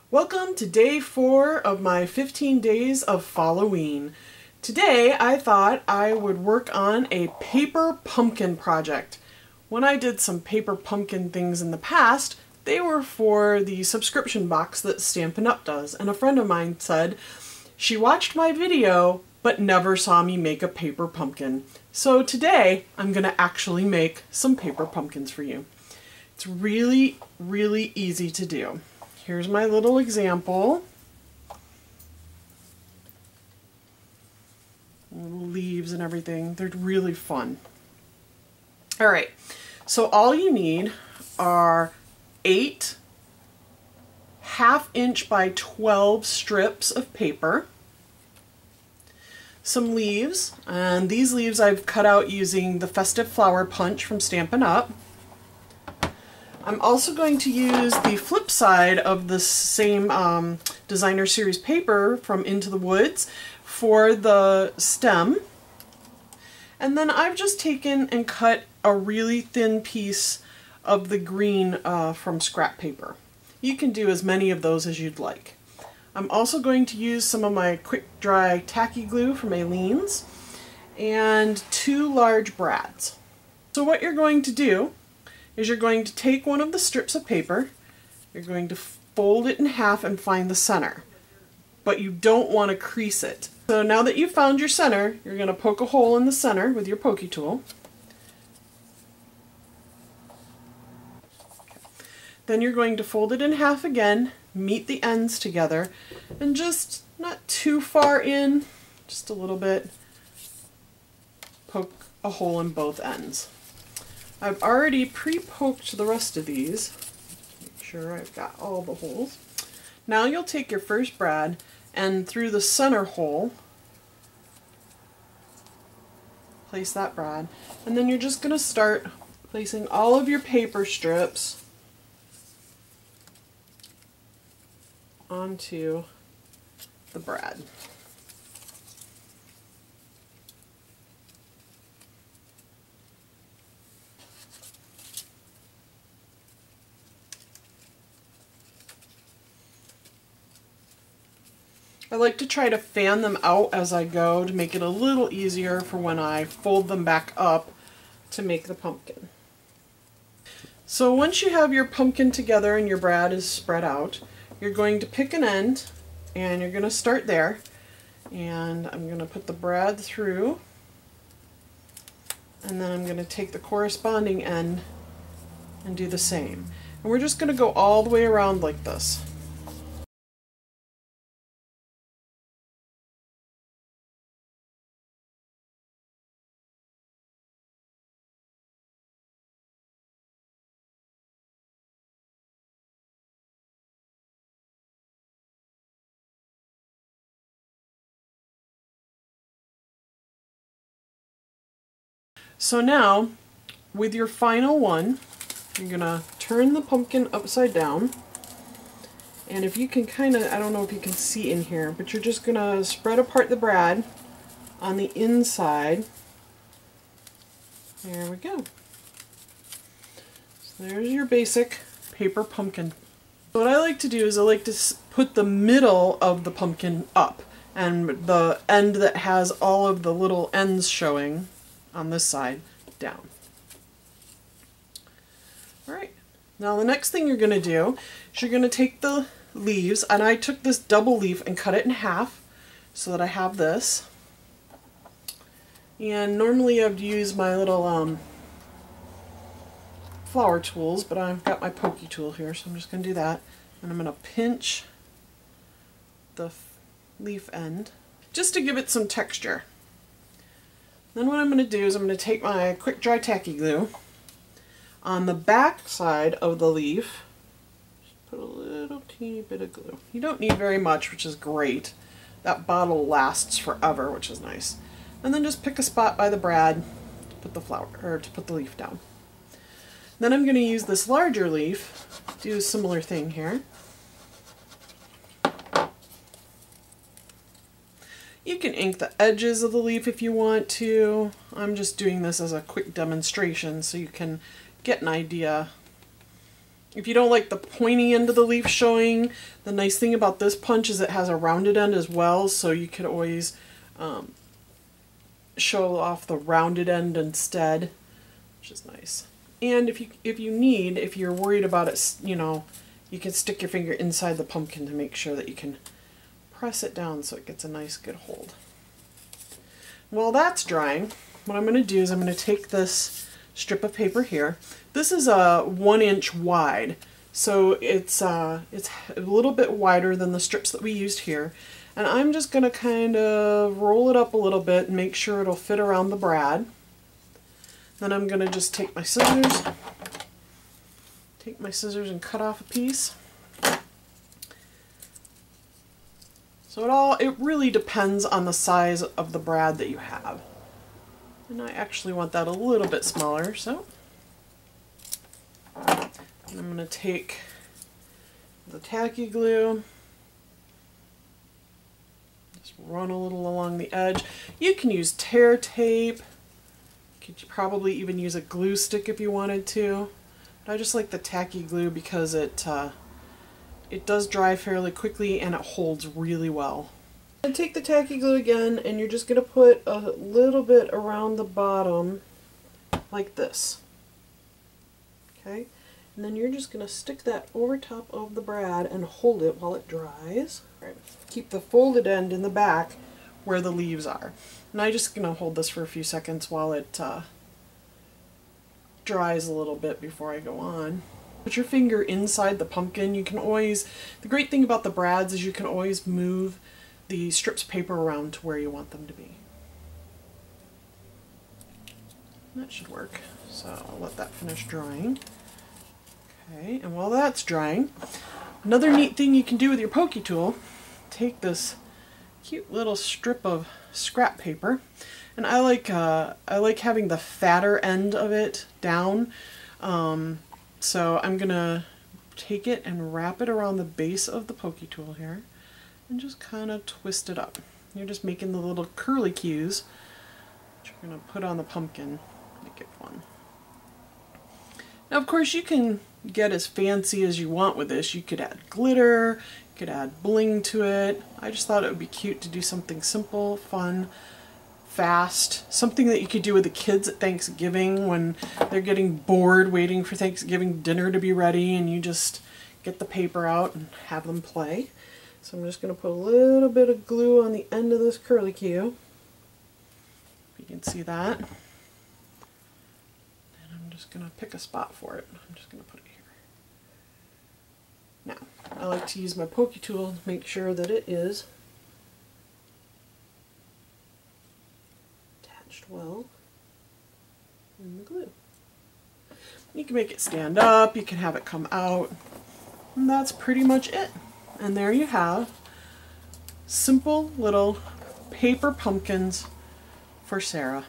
Welcome to day 4 of my 15 days of Fall-o-ween. Today I thought I would work on a paper pumpkin project. When I did some paper pumpkin things in the past, they were for the subscription box that Stampin' Up does, and a friend of mine said she watched my video but never saw me make a paper pumpkin. So today I'm going to actually make some paper pumpkins for you. It's really easy to do. Here's my little example. Little leaves and everything. They're really fun. Alright, so all you need are 8 1/2" by 12 strips of paper, some leaves, and these leaves I've cut out using the Festive Flower Punch from Stampin' Up. I'm also going to use the flip side of the same designer series paper from Into the Woods for the stem. And then I've just taken and cut a really thin piece of the green from scrap paper. You can do as many of those as you'd like. I'm also going to use some of my quick dry tacky glue from Aleene's and 2 large brads. So what you're going to do is you're going to take one of the strips of paper, you're going to fold it in half and find the center, but you don't want to crease it. So now that you've found your center, you're going to poke a hole in the center with your pokey tool. Then you're going to fold it in half again, meet the ends together, and just not too far in, just a little bit, poke a hole in both ends. I've already pre-poked the rest of these. Make sure I've got all the holes. Now you'll take your first brad and through the center hole, place that brad, and then you're just going to start placing all of your paper strips onto the brad. I like to try to fan them out as I go to make it a little easier for when I fold them back up to make the pumpkin. So once you have your pumpkin together and your brad is spread out, you're going to pick an end and you're going to start there, and I'm going to put the brad through, and then I'm going to take the corresponding end and do the same. And we're just going to go all the way around like this. So now, with your final one, you're going to turn the pumpkin upside down, and if you can kind of, I don't know if you can see in here, but you're just going to spread apart the brad on the inside. There we go. So there's your basic paper pumpkin. What I like to do is I like to put the middle of the pumpkin up, and the end that has all of the little ends showing on this side down. Alright, now the next thing you're going to do is you're going to take the leaves, and I took this double leaf and cut it in half so that I have this. And normally I would use my little flower tools, but I've got my pokey tool here, so I'm just going to do that. And I'm going to pinch the leaf end just to give it some texture. Then what I'm going to do is I'm going to take my quick dry tacky glue on the back side of the leaf. Just put a little teeny bit of glue. You don't need very much, which is great. That bottle lasts forever, which is nice. And then just pick a spot by the brad to put the flower, or to put the leaf down. Then I'm going to use this larger leaf, do a similar thing here. You can ink the edges of the leaf if you want to. I'm just doing this as a quick demonstration so you can get an idea If you don't like the pointy end of the leaf showing, the nice thing about this punch is it has a rounded end as well, so you could always show off the rounded end instead, which is nice. And if you're worried about it, you know, you can stick your finger inside the pumpkin to make sure that you can press it down so it gets a nice good hold. While that's drying, what I'm going to do is I'm going to take this strip of paper here. This is a 1 inch wide, so it's a little bit wider than the strips that we used here. And I'm just going to kind of roll it up a little bit and make sure it'll fit around the brad. Then I'm going to just take my scissors and cut off a piece. So it really depends on the size of the brad that you have. And I actually want that a little bit smaller, so and I'm going to take the tacky glue, just run a little along the edge. You can use tear tape. You could probably even use a glue stick if you wanted to. But I just like the tacky glue because it does dry fairly quickly and it holds really well. And take the tacky glue again, and you're just going to put a little bit around the bottom like this. Okay? And then you're just going to stick that over top of the brad and hold it while it dries. All right. Keep the folded end in the back where the leaves are. And I'm just going to hold this for a few seconds while it dries a little bit before I go on. Put your finger inside the pumpkin. You can always, the great thing about the brads is you can always move the strips of paper around to where you want them to be. That should work. So I'll let that finish drying. Okay, and while that's drying, another neat thing you can do with your pokey tool, take this cute little strip of scrap paper, and I like having the fatter end of it down. So I'm gonna take it and wrap it around the base of the pokey tool here and just kind of twist it up. You're just making the little curly cues which you're gonna put on the pumpkin. Make it fun. Now, of course, you can get as fancy as you want with this. You could add glitter, you could add bling to it. I just thought it would be cute to do something simple, fun, fast, something that you could do with the kids at Thanksgiving when they're getting bored waiting for Thanksgiving dinner to be ready, and you just get the paper out and have them play. So I'm just going to put a little bit of glue on the end of this curly cue. If you can see that. And I'm just going to pick a spot for it. I'm just going to put it here. Now, I like to use my pokey tool to make sure that it is attached well in the glue. You can make it stand up, you can have it come out, and that's pretty much it. And there you have simple little paper pumpkins for Sarah.